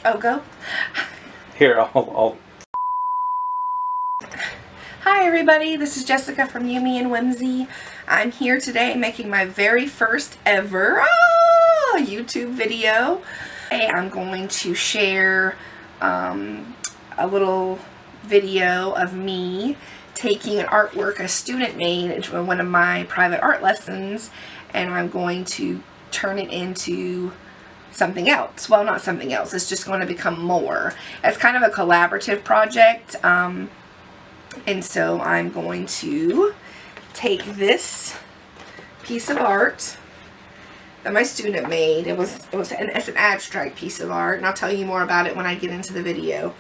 Oh, go. Here, I'll... Hi everybody, this is Jessica from Yumi and Whimsy. I'm here today making my very first ever YouTube video. Today I'm going to share a little video of me taking an artwork a student made into one of my private art lessons, and I'm going to turn it into something else. Well, not something else, it's just going to become more. It's kind of a collaborative project, and so I'm going to take this piece of art that my student made. It's an abstract piece of art, and I'll tell you more about it when I get into the video.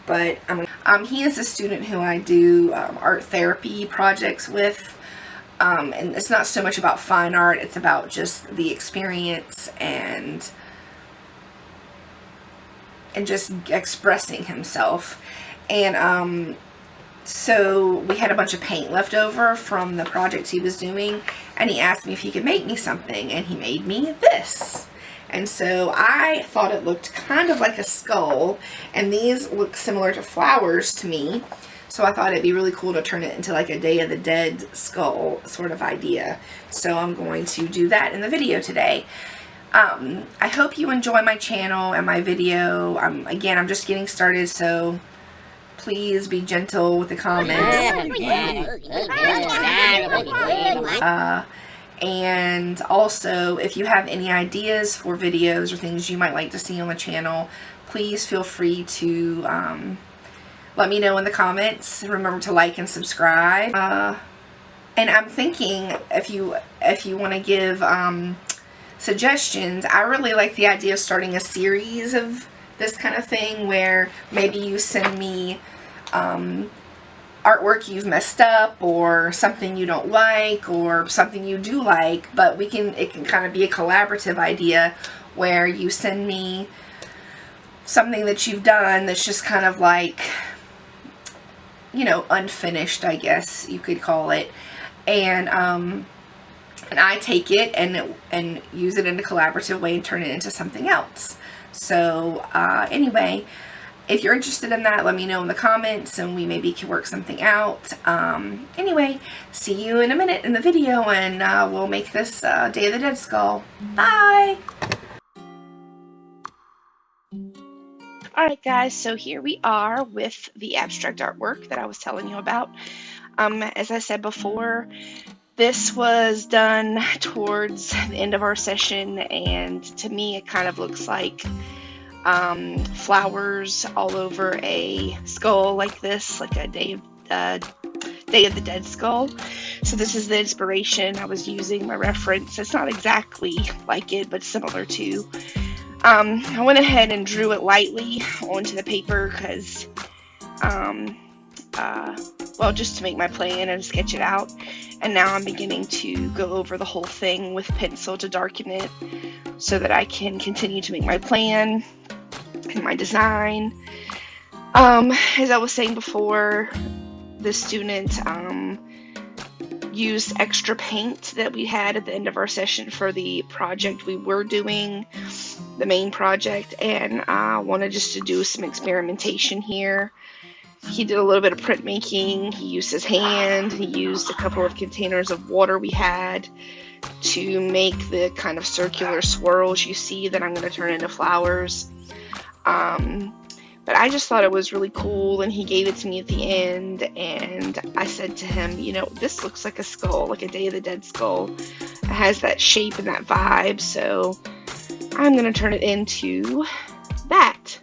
But he is a student who I do art therapy projects with, and it's not so much about fine art, it's about just the experience and just expressing himself. And so we had a bunch of paint left over from the project he was doing, and he asked me if he could make me something, and he made me this. And so I thought it looked kind of like a skull, and these look similar to flowers to me, so I thought it'd be really cool to turn it into like a Day of the Dead skull sort of idea. So I'm going to do that in the video today. I hope you enjoy my channel and my video. Again, I'm just getting started, so please be gentle with the comments. And also, if you have any ideas for videos or things you might like to see on the channel, please feel free to let me know in the comments. Remember to like and subscribe. And I'm thinking, if you want to give suggestions, I really like the idea of starting a series of this kind of thing, where maybe you send me artwork you've messed up, or something you don't like, or something you do like, but it can kind of be a collaborative idea where you send me something that you've done that's just kind of like, you know, unfinished, I guess you could call it, and I take it and use it in a collaborative way and turn it into something else. So anyway, if you're interested in that, let me know in the comments, and we maybe can work something out. Anyway, see you in a minute in the video, and we'll make this Day of the Dead skull. Bye! Alright guys, so here we are with the abstract artwork that I was telling you about. As I said before, this was done towards the end of our session, and to me it kind of looks like flowers all over a skull like this, like a Day of the Dead skull. So this is the inspiration I was using, my reference. It's not exactly like it, but similar to. I went ahead and drew it lightly onto the paper because, well, just to make my plan and sketch it out. And now I'm beginning to go over the whole thing with pencil to darken it so that I can continue to make my plan and my design. As I was saying before, the student used extra paint that we had at the end of our session for the project we were doing, the main project, and I wanted just to do some experimentation here. He did a little bit of printmaking. He used his hand. He used a couple of containers of water we had to make the kind of circular swirls you see that I'm going to turn into flowers. But I just thought it was really cool, and he gave it to me at the end, and I said to him, you know, this looks like a skull, like a Day of the Dead skull. It has that shape and that vibe, so I'm going to turn it into that.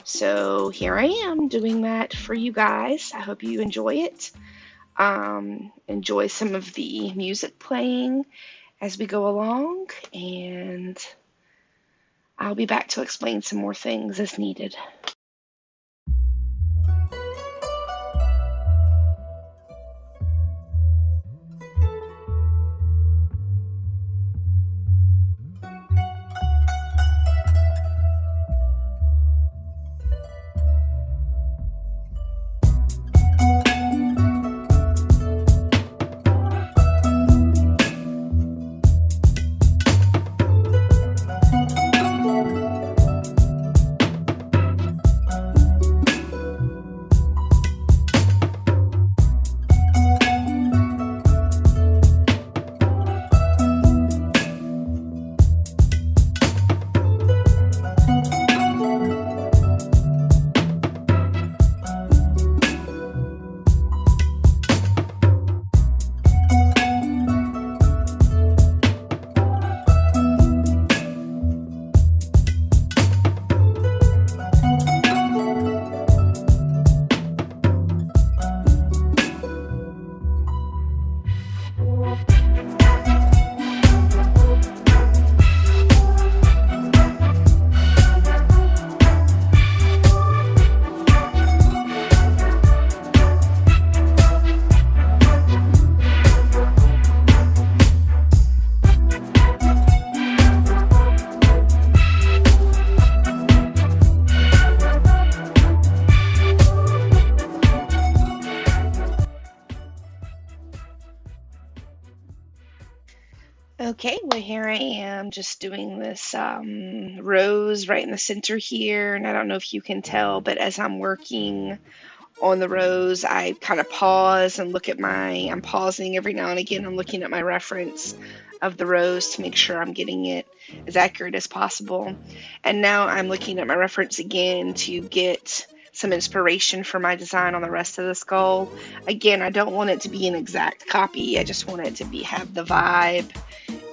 So here I am doing that for you guys. I hope you enjoy it. Enjoy some of the music playing as we go along, and I'll be back to explain some more things as needed. here I am just doing this rose right in the center here, and I don't know if you can tell, but as I'm working on the rose, I kind of pause and look at I'm pausing every now and again. I'm looking at my reference of the rose to make sure I'm getting it as accurate as possible. And now I'm looking at my reference again to get some inspiration for my design on the rest of the skull. Again, I don't want it to be an exact copy. I just want it to have the vibe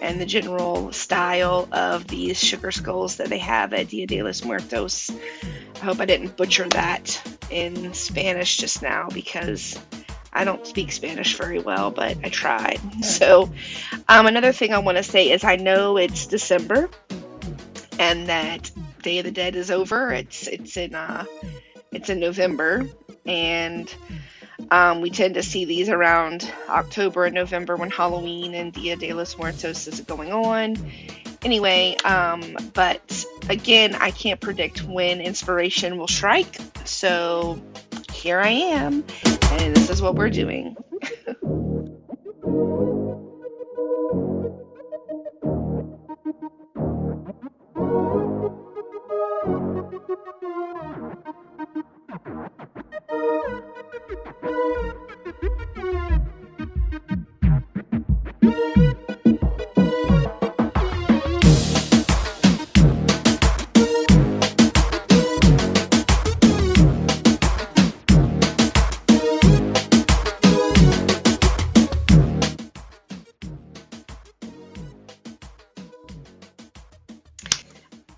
and the general style of these sugar skulls that they have at Dia de los Muertos. I hope I didn't butcher that in Spanish just now because I don't speak Spanish very well, but I tried. So another thing I want to say is I know it's December and that Day of the Dead is over. It's in November, and we tend to see these around October and November when Halloween and Dia de los Muertos is going on. Anyway, but again, I can't predict when inspiration will strike, so here I am, and this is what we're doing.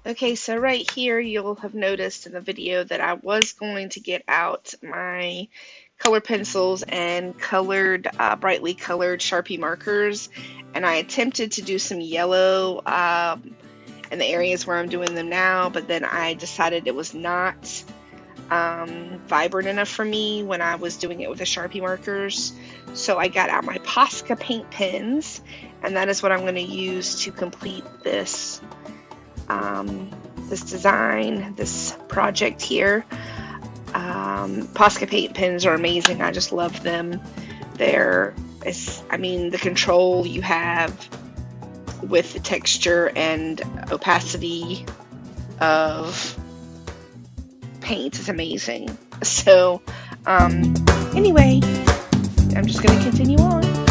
Okay, so right here you'll have noticed in the video that I was going to get out my color pencils and brightly colored Sharpie markers, and I attempted to do some yellow in the areas where I'm doing them now, but then I decided it was not vibrant enough for me when I was doing it with the Sharpie markers. So I got out my Posca paint pens, and that is what I'm going to use to complete this this design, this project here. Posca paint pens are amazing. I just love them. The control you have with the texture and opacity of paint is amazing. So anyway, I'm just going to continue on.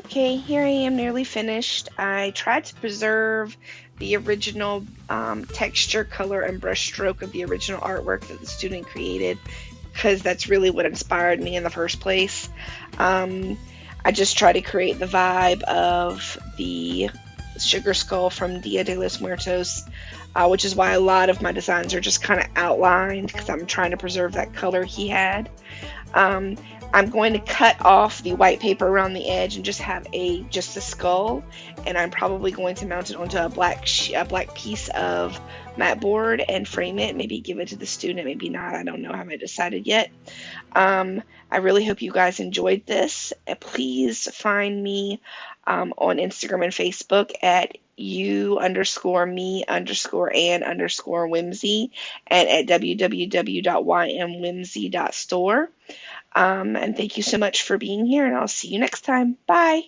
Okay, here I am nearly finished. I tried to preserve the original texture, color, and brush stroke of the original artwork that the student created, because that's really what inspired me in the first place. I just try to create the vibe of the sugar skull from Dia de los Muertos, which is why a lot of my designs are just kind of outlined, because I'm trying to preserve that color he had. I'm going to cut off the white paper around the edge and just have just a skull, and I'm probably going to mount it onto a black piece of mat board and frame it, maybe give it to the student, maybe not, I don't know, I haven't decided yet. I really hope you guys enjoyed this. Please find me on Instagram and Facebook at you_me_and_whimsy, and at www.ymwhimsy.store. And thank you so much for being here, and I'll see you next time. Bye.